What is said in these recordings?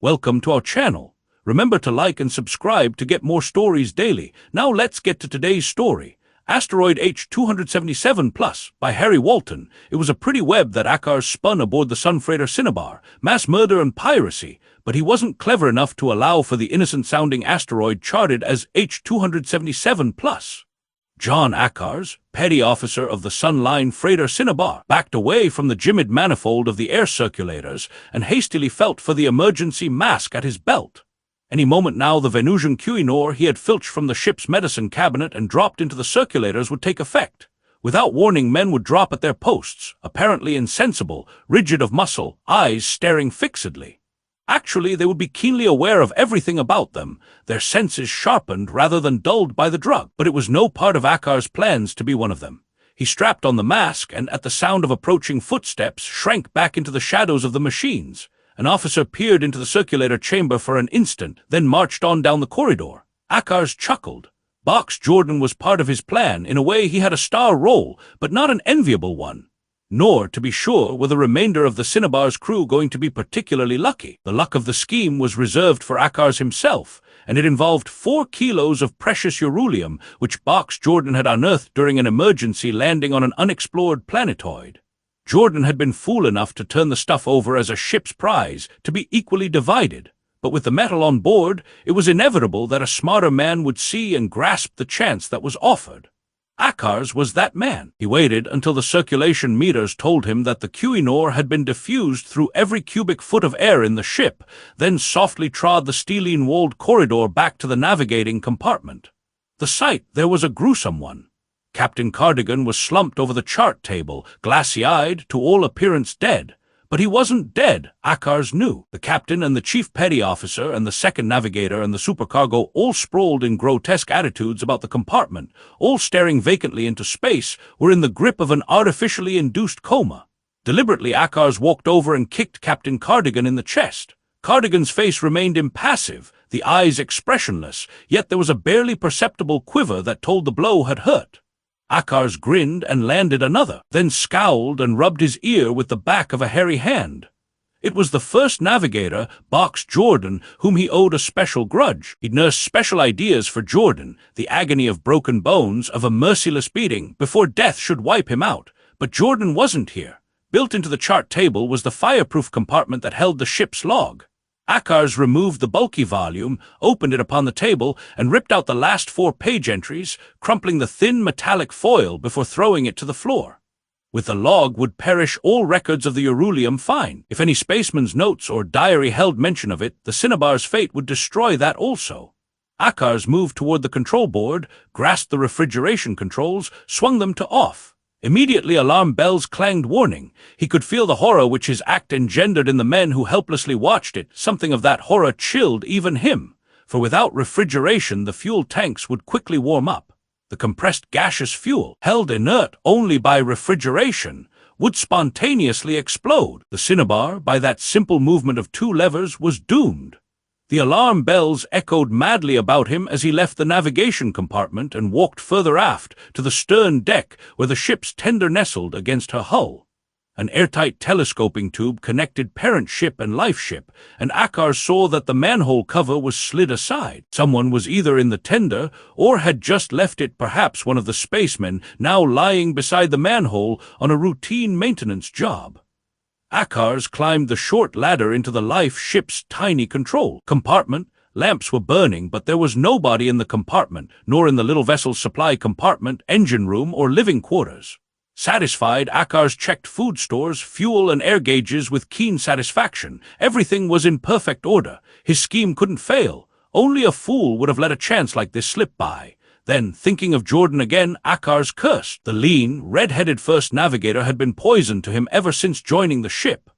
Welcome to our channel. Remember to like and subscribe to get more stories daily. Now let's get to today's story. Asteroid H277 Plus by Harry Walton. It was a pretty web that Akars spun aboard the sun freighter Cinnabar. Mass murder and piracy. But he wasn't clever enough to allow for the innocent-sounding asteroid charted as H277 Plus. John Akars, petty officer of the Sun-Line freighter Cinnabar, backed away from the jimmied manifold of the air circulators and hastily felt for the emergency mask at his belt. Any moment now the Venusian Quinor he had filched from the ship's medicine cabinet and dropped into the circulators would take effect. Without warning, men would drop at their posts, apparently insensible, rigid of muscle, eyes staring fixedly. Actually, they would be keenly aware of everything about them, their senses sharpened rather than dulled by the drug. But it was no part of Akar's plans to be one of them. He strapped on the mask and, at the sound of approaching footsteps, shrank back into the shadows of the machines. An officer peered into the circulator chamber for an instant, then marched on down the corridor. Akars chuckled. Box Jordan was part of his plan. In a way, he had a star role, but not an enviable one. Nor, to be sure, were the remainder of the Cinnabar's crew going to be particularly lucky. The luck of the scheme was reserved for Akars himself, and it involved 4 kilos of precious uranium, which Box Jordan had unearthed during an emergency landing on an unexplored planetoid. Jordan had been fool enough to turn the stuff over as a ship's prize, to be equally divided. But with the metal on board, it was inevitable that a smarter man would see and grasp the chance that was offered. Akars was that man. He waited until the circulation meters told him that the Quinor had been diffused through every cubic foot of air in the ship, then softly trod the stellene-walled corridor back to the navigating compartment. The sight there was a gruesome one. Captain Cardigan was slumped over the chart table, glassy-eyed, to all appearance dead. But he wasn't dead, Akars knew. The captain and the chief petty officer and the second navigator and the supercargo, all sprawled in grotesque attitudes about the compartment, all staring vacantly into space, were in the grip of an artificially induced coma. Deliberately, Akars walked over and kicked Captain Cardigan in the chest. Cardigan's face remained impassive, the eyes expressionless, yet there was a barely perceptible quiver that told the blow had hurt. Akars grinned and landed another, then scowled and rubbed his ear with the back of a hairy hand. It was the first navigator, Box Jordan, whom he owed a special grudge. He'd nursed special ideas for Jordan, the agony of broken bones, of a merciless beating, before death should wipe him out. But Jordan wasn't here. Built into the chart table was the fireproof compartment that held the ship's log. Akars removed the bulky volume, opened it upon the table, and ripped out the last 4 page entries, crumpling the thin metallic foil before throwing it to the floor. With the log would perish all records of the Urulium find. If any spaceman's notes or diary held mention of it, the Cinnabar's fate would destroy that also. Akars moved toward the control board, grasped the refrigeration controls, swung them to off. Immediately alarm bells clanged warning. He could feel the horror which his act engendered in the men who helplessly watched it. Something of that horror chilled even him, for without refrigeration the fuel tanks would quickly warm up. The compressed gaseous fuel, held inert only by refrigeration, would spontaneously explode. The Cinnabar, by that simple movement of 2 levers, was doomed. The alarm bells echoed madly about him as he left the navigation compartment and walked further aft to the stern deck where the ship's tender nestled against her hull. An airtight telescoping tube connected parent ship and life ship, and Akars saw that the manhole cover was slid aside. Someone was either in the tender or had just left it, perhaps one of the spacemen now lying beside the manhole on a routine maintenance job. Akars climbed the short ladder into the life ship's tiny control compartment. Lamps were burning, but there was nobody in the compartment, nor in the little vessel's supply compartment, engine room, or living quarters. Satisfied, Akars checked food stores, fuel, and air gauges with keen satisfaction. Everything was in perfect order. His scheme couldn't fail. Only a fool would have let a chance like this slip by. Then, thinking of Jordan again, Akars cursed. The lean, red-headed first navigator had been poison to him ever since joining the ship.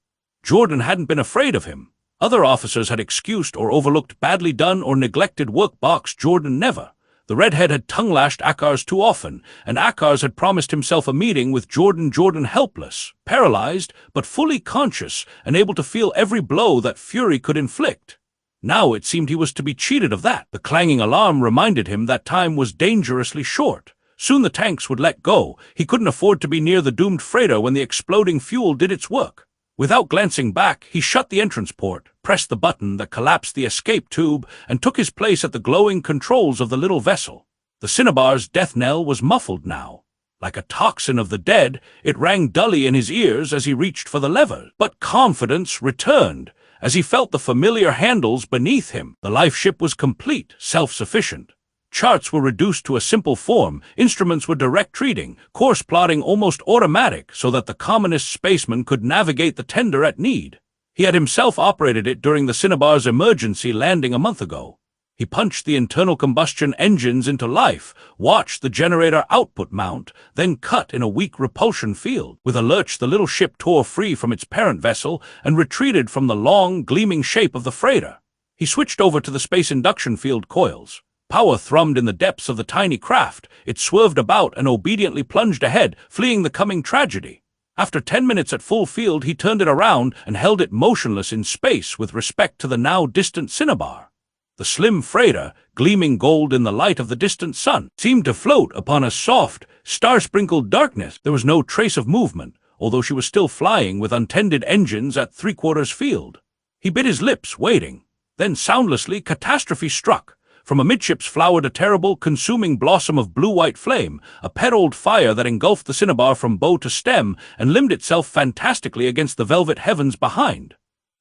Jordan hadn't been afraid of him. Other officers had excused or overlooked badly done or neglected work. Box Jordan never. The redhead had tongue-lashed Akars too often, and Akars had promised himself a meeting with Jordan. Jordan helpless, paralyzed, but fully conscious and able to feel every blow that fury could inflict. Now it seemed he was to be cheated of that. The clanging alarm reminded him that time was dangerously short. Soon the tanks would let go. He couldn't afford to be near the doomed freighter when the exploding fuel did its work. Without glancing back, he shut the entrance port, pressed the button that collapsed the escape tube, and took his place at the glowing controls of the little vessel. The cinnabar's death knell was muffled now. Like a tocsin of the dead, it rang dully in his ears as he reached for the lever. But confidence returned as he felt the familiar handles beneath him. The life ship was complete, self-sufficient. Charts were reduced to a simple form, instruments were direct reading, course plotting almost automatic so that the commonest spaceman could navigate the tender at need. He had himself operated it during the cinnabar's emergency landing a month ago. He punched the internal combustion engines into life, watched the generator output mount, then cut in a weak repulsion field. With a lurch, the little ship tore free from its parent vessel and retreated from the long, gleaming shape of the freighter. He switched over to the space induction field coils. Power thrummed in the depths of the tiny craft. It swerved about and obediently plunged ahead, fleeing the coming tragedy. After 10 minutes at full field, he turned it around and held it motionless in space with respect to the now distant cinnabar. The slim freighter, gleaming gold in the light of the distant sun, seemed to float upon a soft, star-sprinkled darkness. There was no trace of movement, although she was still flying with untended engines at three-quarters field. He bit his lips, waiting. Then soundlessly, catastrophe struck. From amidships flowered a terrible, consuming blossom of blue-white flame, a pet-old fire that engulfed the cinnabar from bow to stem and limned itself fantastically against the velvet heavens behind.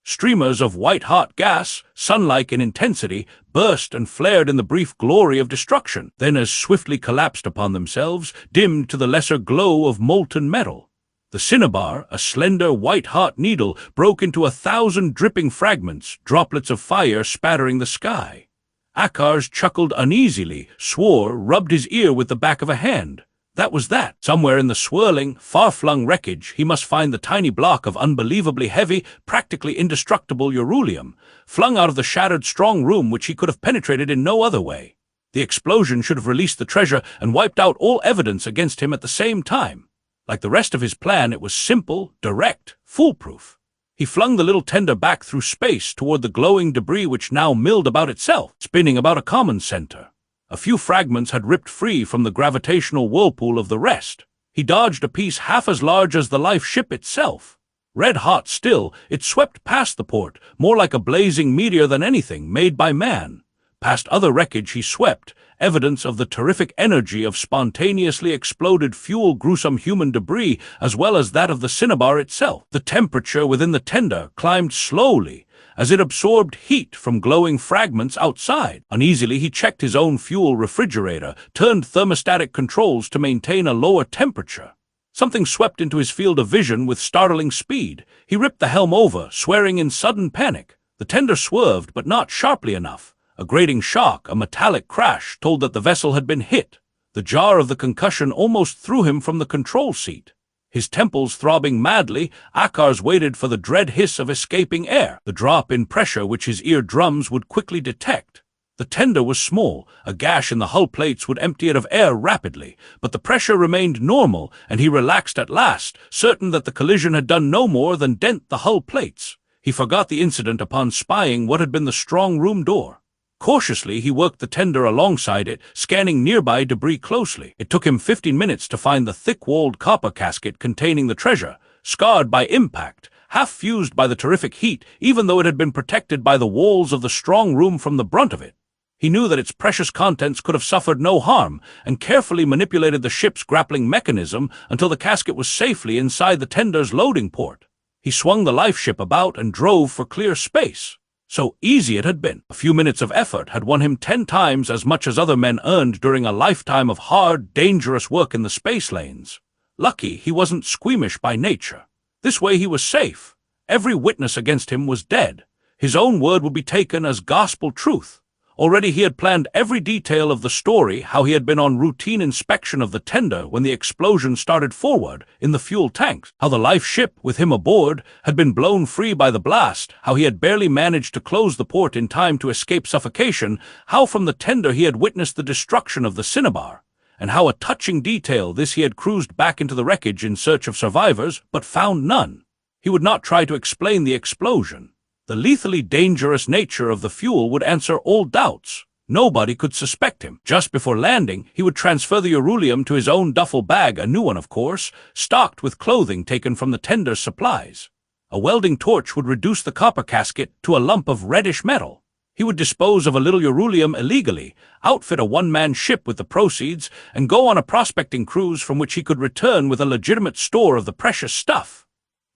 Streamers of white-hot gas, sun-like in intensity, burst and flared in the brief glory of destruction, then as swiftly collapsed upon themselves, dimmed to the lesser glow of molten metal. The cinnabar, a slender white-hot needle, broke into 1,000 dripping fragments, droplets of fire spattering the sky. Akars chuckled uneasily, swore, rubbed his ear with the back of a hand. That was that. Somewhere in the swirling, far-flung wreckage, he must find the tiny block of unbelievably heavy, practically indestructible uranium, flung out of the shattered strong room which he could have penetrated in no other way. The explosion should have released the treasure and wiped out all evidence against him at the same time. Like the rest of his plan, it was simple, direct, foolproof. He flung the little tender back through space toward the glowing debris which now milled about itself, spinning about a common center. A few fragments had ripped free from the gravitational whirlpool of the rest. He dodged a piece half as large as the life ship itself. Red-hot still, it swept past the port, more like a blazing meteor than anything made by man. Past other wreckage he swept, evidence of the terrific energy of spontaneously exploded fuel, gruesome human debris, as well as that of the cinnabar itself. The temperature within the tender climbed slowly, as it absorbed heat from glowing fragments outside. Uneasily, he checked his own fuel refrigerator, turned thermostatic controls to maintain a lower temperature. Something swept into his field of vision with startling speed. He ripped the helm over, swearing in sudden panic. The tender swerved, but not sharply enough. A grating shock, a metallic crash, told that the vessel had been hit. The jar of the concussion almost threw him from the control seat. His temples throbbing madly, Akars waited for the dread hiss of escaping air, the drop in pressure which his eardrums would quickly detect. The tender was small, a gash in the hull plates would empty it of air rapidly, but the pressure remained normal, and he relaxed at last, certain that the collision had done no more than dent the hull plates. He forgot the incident upon spying what had been the strong room door. Cautiously, he worked the tender alongside it, scanning nearby debris closely. It took him 15 minutes to find the thick-walled copper casket containing the treasure, scarred by impact, half fused by the terrific heat, even though it had been protected by the walls of the strong room from the brunt of it. He knew that its precious contents could have suffered no harm, and carefully manipulated the ship's grappling mechanism until the casket was safely inside the tender's loading port. He swung the life ship about and drove for clear space. So easy it had been. A few minutes of effort had won him 10 times as much as other men earned during a lifetime of hard, dangerous work in the space lanes. Lucky he wasn't squeamish by nature. This way he was safe. Every witness against him was dead. His own word would be taken as gospel truth. Already he had planned every detail of the story, how he had been on routine inspection of the tender when the explosion started forward in the fuel tanks, how the life ship, with him aboard, had been blown free by the blast, how he had barely managed to close the port in time to escape suffocation, how from the tender he had witnessed the destruction of the cinnabar, and how a touching detail this he had cruised back into the wreckage in search of survivors, but found none. He would not try to explain the explosion. The lethally dangerous nature of the fuel would answer all doubts. Nobody could suspect him. Just before landing, he would transfer the uranium to his own duffel bag, a new one of course, stocked with clothing taken from the tender's supplies. A welding torch would reduce the copper casket to a lump of reddish metal. He would dispose of a little uranium illegally, outfit a one-man ship with the proceeds, and go on a prospecting cruise from which he could return with a legitimate store of the precious stuff.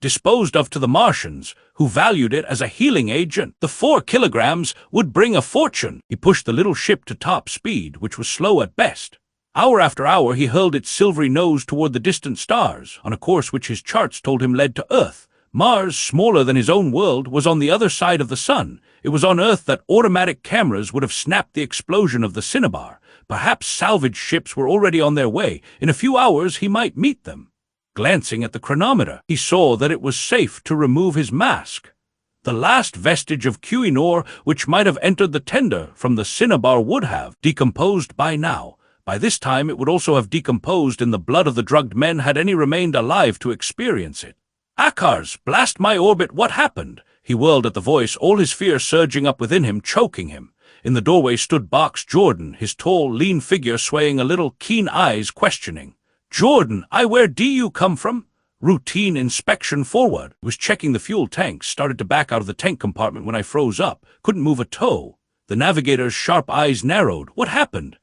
Disposed of to the Martians, who valued it as a healing agent, the 4 kilograms would bring a fortune. He pushed the little ship to top speed, which was slow at best. Hour after hour he hurled its silvery nose toward the distant stars, on a course which his charts told him led to Earth. Mars, smaller than his own world, was on the other side of the sun. It was on Earth that automatic cameras would have snapped the explosion of the cinnabar. Perhaps salvage ships were already on their way. In a few hours he might meet them. Glancing at the chronometer, he saw that it was safe to remove his mask. The last vestige of Quinor which might have entered the tender from the cinnabar would have decomposed by now. By this time it would also have decomposed in the blood of the drugged men had any remained alive to experience it. "Akars, blast my orbit, what happened?" He whirled at the voice, all his fear surging up within him, choking him. In the doorway stood Box Jordan, his tall, lean figure swaying a little, keen eyes questioning. "Jordan, where do you come from?" "Routine inspection forward. Was checking the fuel tanks, started to back out of the tank compartment when I froze up. Couldn't move a toe." The navigator's sharp eyes narrowed. "What happened?"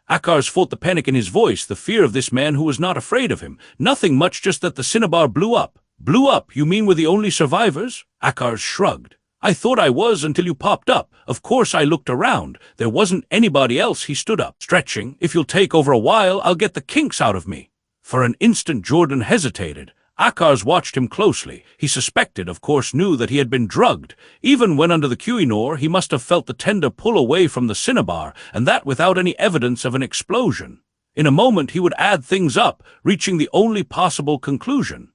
Akars felt the panic in his voice, the fear of this man who was not afraid of him. "Nothing much, just that the cinnabar blew up." "Blew up? You mean we're the only survivors?" Akars shrugged. "I thought I was until you popped up. Of course I looked around. There wasn't anybody else." He stood up, stretching. "If you'll take over a while, I'll get the kinks out of me." For an instant Jordan hesitated. Akars watched him closely. He suspected, of course knew, that he had been drugged. Even when under the Quinor, he must have felt the tender pull away from the cinnabar, and that without any evidence of an explosion. In a moment he would add things up, reaching the only possible conclusion.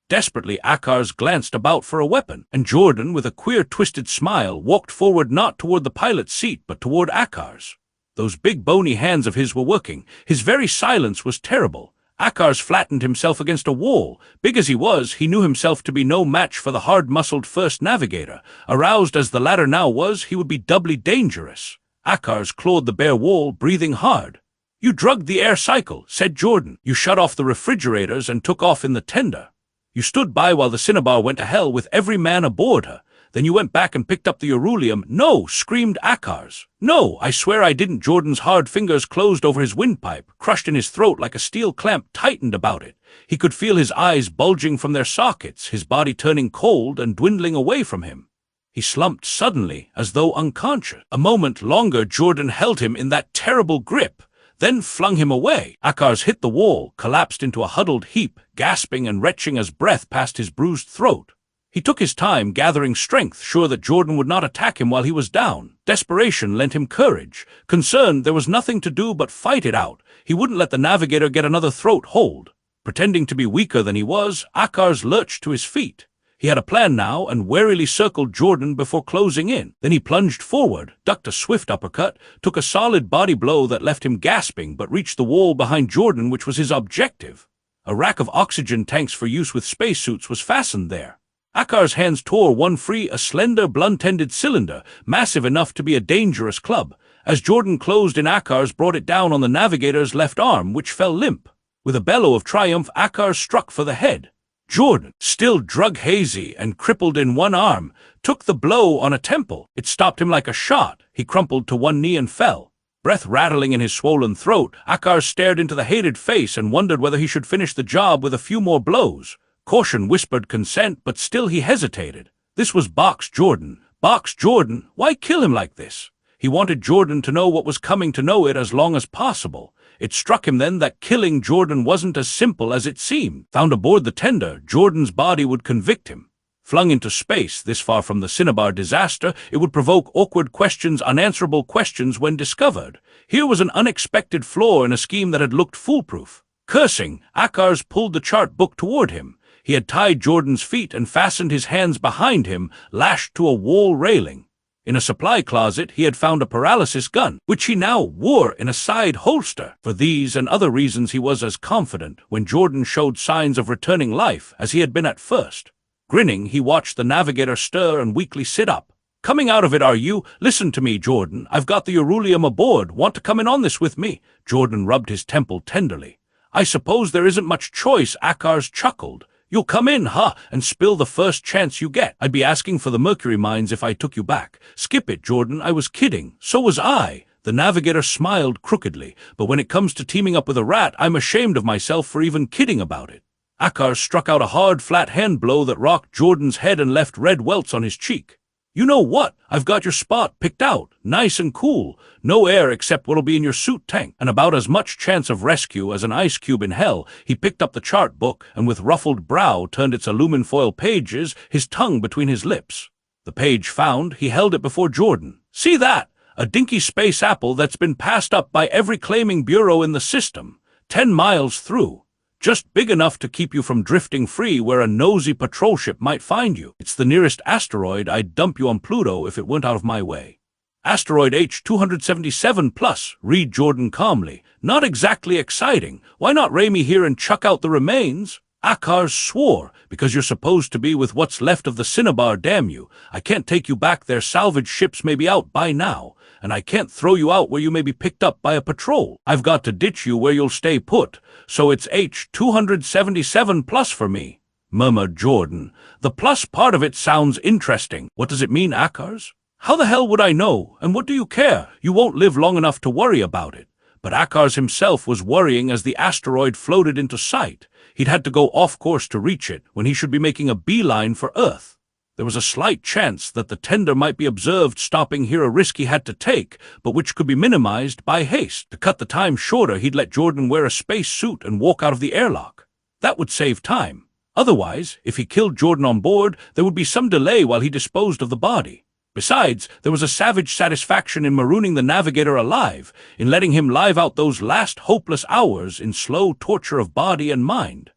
Desperately, Akars glanced about for a weapon, and Jordan, with a queer twisted smile, walked forward not toward the pilot's seat, but toward Akars. Those big bony hands of his were working. His very silence was terrible. Akars flattened himself against a wall. Big as he was, he knew himself to be no match for the hard-muscled first navigator. Aroused as the latter now was, he would be doubly dangerous. Akars clawed the bare wall, breathing hard. "You drugged the air cycle," said Jordan. "You shut off the refrigerators and took off in the tender. You stood by while the cinnabar went to hell with every man aboard her. Then you went back and picked up the uranium." "No!" screamed Akars. "No, I swear I didn't." Jordan's hard fingers closed over his windpipe, crushed in his throat like a steel clamp tightened about it. He could feel his eyes bulging from their sockets, his body turning cold and dwindling away from him. He slumped suddenly, as though unconscious. A moment longer Jordan held him in that terrible grip, then flung him away. Akars hit the wall, collapsed into a huddled heap, gasping and retching as breath passed his bruised throat. He took his time, gathering strength, sure that Jordan would not attack him while he was down. Desperation lent him courage. Concerned, there was nothing to do but fight it out. He wouldn't let the navigator get another throat hold. Pretending to be weaker than he was, Akars lurched to his feet. He had a plan now, and warily circled Jordan before closing in. Then he plunged forward, ducked a swift uppercut, took a solid body blow that left him gasping, but reached the wall behind Jordan, which was his objective. A rack of oxygen tanks for use with spacesuits was fastened there. Akar's hands tore one free, a slender, blunt-ended cylinder, massive enough to be a dangerous club. As Jordan closed in, Akars brought it down on the navigator's left arm, which fell limp. With a bellow of triumph, Akars struck for the head. Jordan, still drug-hazy and crippled in one arm, took the blow on a temple. It stopped him like a shot. He crumpled to one knee and fell. Breath rattling in his swollen throat, Akars stared into the hated face and wondered whether he should finish the job with a few more blows. Caution whispered consent, but still he hesitated. This was Box Jordan. Box Jordan? Why kill him like this? He wanted Jordan to know what was coming, to know it as long as possible. It struck him then that killing Jordan wasn't as simple as it seemed. Found aboard the tender, Jordan's body would convict him. Flung into space, this far from the cinnabar disaster, it would provoke awkward questions, unanswerable questions when discovered. Here was an unexpected flaw in a scheme that had looked foolproof. Cursing, Akars pulled the chart book toward him. He had tied Jordan's feet and fastened his hands behind him, lashed to a wall railing. In a supply closet, he had found a paralysis gun, which he now wore in a side holster. For these and other reasons he was as confident when Jordan showed signs of returning life as he had been at first. Grinning, he watched the navigator stir and weakly sit up. "Coming out of it, are you? Listen to me, Jordan. I've got the uranium aboard. Want to come in on this with me?" Jordan rubbed his temple tenderly. "I suppose there isn't much choice," Akars chuckled. You'll come in, huh, and spill the first chance you get. I'd be asking for the mercury mines if I took you back. Skip it, Jordan, I was kidding. So was I. The navigator smiled crookedly, but when it comes to teaming up with a rat, I'm ashamed of myself for even kidding about it. Akar struck out a hard, flat hand blow that rocked Jordan's head and left red welts on his cheek. You know what? I've got your spot picked out. Nice and cool. No air except what'll be in your suit tank, and about as much chance of rescue as an ice cube in hell. He picked up the chart book and with ruffled brow turned its aluminfoil pages, his tongue between his lips. The page found, he held it before Jordan. See that? A dinky space apple that's been passed up by every claiming bureau in the system. 10 miles through. Just big enough to keep you from drifting free where a nosy patrol ship might find you. It's the nearest asteroid. I'd dump you on Pluto if it weren't out of my way. Asteroid H277 Plus, read Jordan calmly. Not exactly exciting. Why not ray me here and chuck out the remains? Akar swore, because you're supposed to be with what's left of the Cinnabar, damn you. I can't take you back there. Salvage ships may be out by now, and I can't throw you out where you may be picked up by a patrol. I've got to ditch you where you'll stay put, so it's H277 Plus for me, murmured Jordan. The plus part of it sounds interesting. What does it mean, Akars? How the hell would I know, and what do you care? You won't live long enough to worry about it. But Akars himself was worrying as the asteroid floated into sight. He'd had to go off course to reach it when he should be making a beeline for Earth. There was a slight chance that the tender might be observed stopping here, a risk he had to take, but which could be minimized by haste. To cut the time shorter, he'd let Jordan wear a space suit and walk out of the airlock. That would save time. Otherwise, if he killed Jordan on board, there would be some delay while he disposed of the body. Besides, there was a savage satisfaction in marooning the navigator alive, in letting him live out those last hopeless hours in slow torture of body and mind.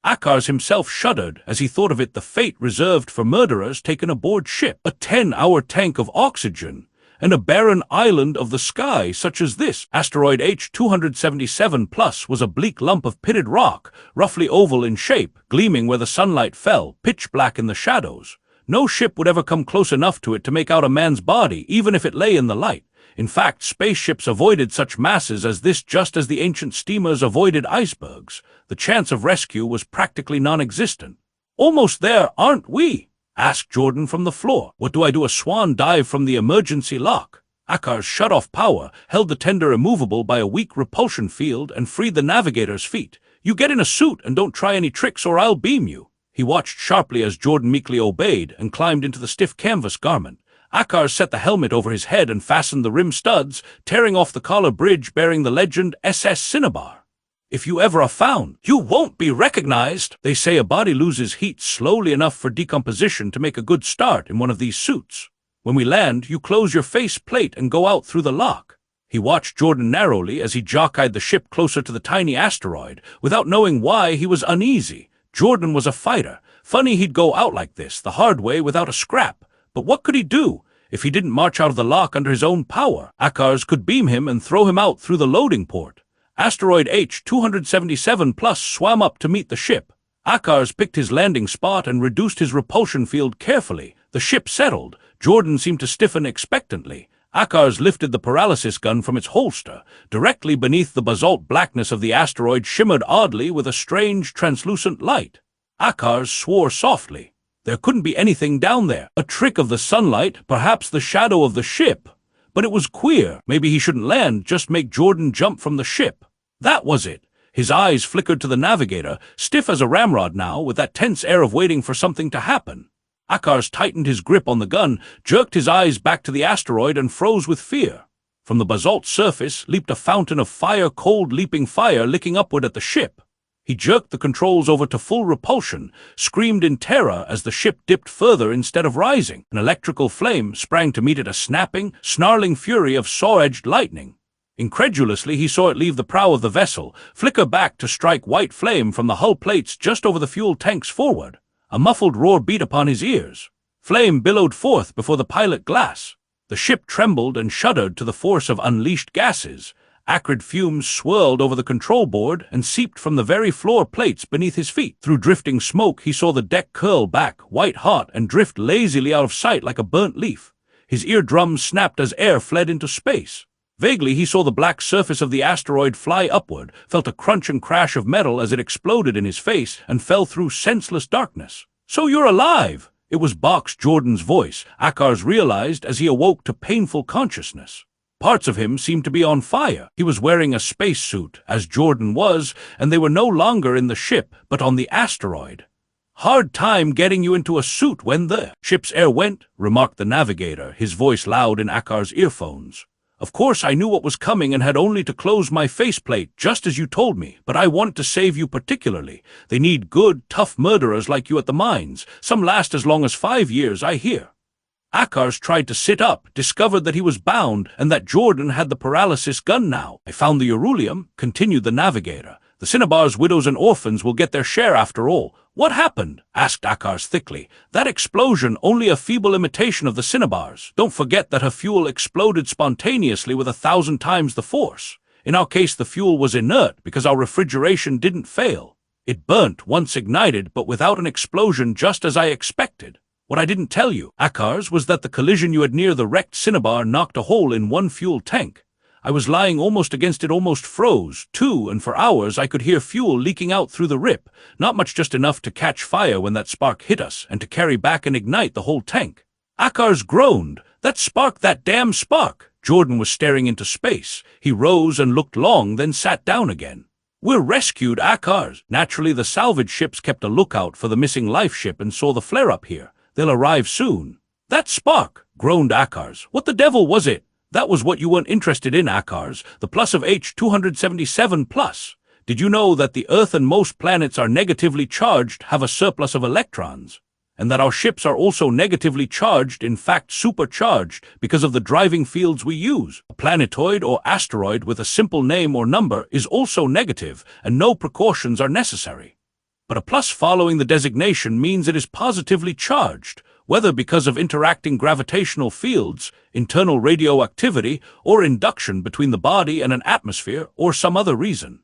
Akars himself shuddered as he thought of it, the fate reserved for murderers taken aboard ship, a 10-hour tank of oxygen, and a barren island of the sky such as this. Asteroid H277 Plus was a bleak lump of pitted rock, roughly oval in shape, gleaming where the sunlight fell, pitch black in the shadows. No ship would ever come close enough to it to make out a man's body, even if it lay in the light. In fact, spaceships avoided such masses as this just as the ancient steamers avoided icebergs. The chance of rescue was practically non-existent. Almost there, aren't we? Asked Jordan from the floor. What do I do? A swan dive from the emergency lock? Akars shut off power, held the tender immovable by a weak repulsion field, and freed the navigator's feet. You get in a suit and don't try any tricks or I'll beam you. He watched sharply as Jordan meekly obeyed and climbed into the stiff canvas garment. Akars set the helmet over his head and fastened the rim studs, tearing off the collar bridge bearing the legend SS Cinnabar. If you ever are found, you won't be recognized. They say a body loses heat slowly enough for decomposition to make a good start in one of these suits. When we land, you close your face plate and go out through the lock. He watched Jordan narrowly as he jockeyed the ship closer to the tiny asteroid. Without knowing why, he was uneasy. Jordan was a fighter. Funny he'd go out like this, the hard way, without a scrap. But what could he do if he didn't march out of the lock under his own power? Akars could beam him and throw him out through the loading port. Asteroid H277 Plus swam up to meet the ship. Akars picked his landing spot and reduced his repulsion field carefully. The ship settled. Jordan seemed to stiffen expectantly. Akars lifted the paralysis gun from its holster. Directly beneath, the basalt blackness of the asteroid shimmered oddly with a strange, translucent light. Akars swore softly. There couldn't be anything down there. A trick of the sunlight, perhaps the shadow of the ship. But it was queer. Maybe he shouldn't land, just make Jordan jump from the ship. That was it. His eyes flickered to the navigator, stiff as a ramrod now, with that tense air of waiting for something to happen. Akars tightened his grip on the gun, jerked his eyes back to the asteroid, and froze with fear. From the basalt surface leaped a fountain of fire, cold leaping fire licking upward at the ship. He jerked the controls over to full repulsion, screamed in terror as the ship dipped further instead of rising. An electrical flame sprang to meet it, a snapping, snarling fury of saw-edged lightning. Incredulously, he saw it leave the prow of the vessel, flicker back to strike white flame from the hull plates just over the fuel tanks forward. A muffled roar beat upon his ears. Flame billowed forth before the pilot glass. The ship trembled and shuddered to the force of unleashed gases. Acrid fumes swirled over the control board and seeped from the very floor plates beneath his feet. Through drifting smoke, he saw the deck curl back, white-hot, and drift lazily out of sight like a burnt leaf. His eardrums snapped as air fled into space. Vaguely, he saw the black surface of the asteroid fly upward, felt a crunch and crash of metal as it exploded in his face, and fell through senseless darkness. "So you're alive!" It was Box Jordan's voice, Akars realized as he awoke to painful consciousness. Parts of him seemed to be on fire. He was wearing a spacesuit, as Jordan was, and they were no longer in the ship, but on the asteroid. "Hard time getting you into a suit when the ship's air went," remarked the navigator, his voice loud in Akar's earphones. "Of course I knew what was coming and had only to close my faceplate, just as you told me, but I wanted to save you particularly. They need good, tough murderers like you at the mines. Some last as long as 5 years, I hear." Akars tried to sit up, discovered that he was bound, and that Jordan had the paralysis gun now. "I found the Urulium," continued the navigator. "The Cinnabar's widows and orphans will get their share after all." "What happened?" asked Akars thickly. "That explosion, only a feeble imitation of the Cinnabar's. Don't forget that her fuel exploded spontaneously with 1,000 times the force. In our case, the fuel was inert because our refrigeration didn't fail. It burnt once ignited, but without an explosion, just as I expected. What I didn't tell you, Akars, was that the collision you had near the wrecked Cinnabar knocked a hole in one fuel tank. I was lying almost against it, almost froze, too, and for hours I could hear fuel leaking out through the rip, not much, just enough to catch fire when that spark hit us, and to carry back and ignite the whole tank." Akars groaned. "That spark, that damn spark!" Jordan was staring into space. He rose and looked long, then sat down again. "We're rescued, Akars." Naturally, the salvage ships kept a lookout for the missing life ship and saw the flare-up here. "They'll arrive soon." "That spark!" groaned Akars. "What the devil was it?" "That was what you weren't interested in, Akars, the plus of H277 Plus. Did you know that the Earth and most planets are negatively charged, have a surplus of electrons? And that our ships are also negatively charged, in fact supercharged, because of the driving fields we use? A planetoid or asteroid with a simple name or number is also negative, and no precautions are necessary. But a plus following the designation means it is positively charged, whether because of interacting gravitational fields, internal radioactivity, or induction between the body and an atmosphere, or some other reason.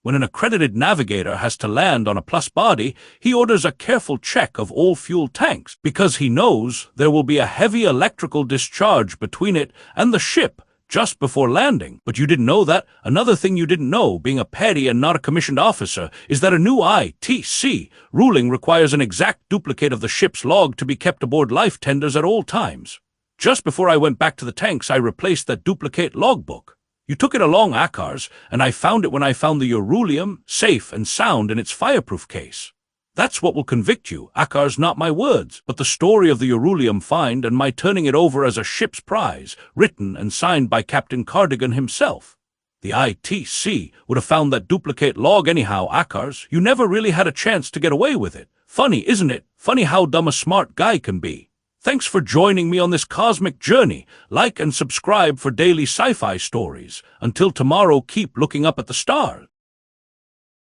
When an accredited navigator has to land on a plus body, he orders a careful check of all fuel tanks, because he knows there will be a heavy electrical discharge between it and the ship just before landing. But you didn't know that. Another thing you didn't know, being a petty and not a commissioned officer, is that a new ITC ruling requires an exact duplicate of the ship's log to be kept aboard life tenders at all times. Just before I went back to the tanks, I replaced that duplicate logbook. You took it along, Akars, and I found it when I found the Urulium, safe and sound in its fireproof case. That's what will convict you, Akars, not my words, but the story of the Urulium find and my turning it over as a ship's prize, written and signed by Captain Cardigan himself. The ITC would have found that duplicate log anyhow, Akars. You never really had a chance to get away with it. Funny, isn't it? Funny how dumb a smart guy can be. Thanks for joining me on this cosmic journey. Like and subscribe for daily sci-fi stories. Until tomorrow, keep looking up at the stars.